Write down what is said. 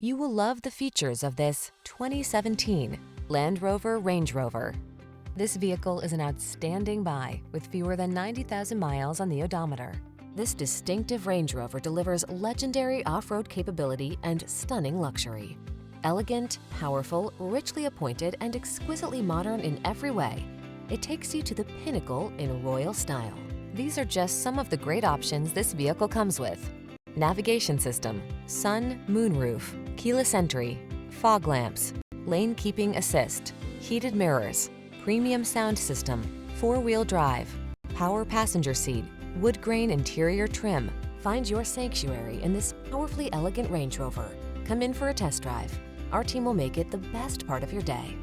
You will love the features of this 2017 Land Rover Range Rover. This vehicle is an outstanding buy with fewer than 90,000 miles on the odometer. This distinctive Range Rover delivers legendary off-road capability and stunning luxury. Elegant, powerful, richly appointed, and exquisitely modern in every way, it takes you to the pinnacle in royal style. These are just some of the great options this vehicle comes with: navigation system, sun, moonroof, keyless entry, fog lamps, lane keeping assist, heated mirrors, premium sound system, four-wheel drive, power passenger seat, wood grain interior trim. Find your sanctuary in this powerfully elegant Range Rover. Come in for a test drive. Our team will make it the best part of your day.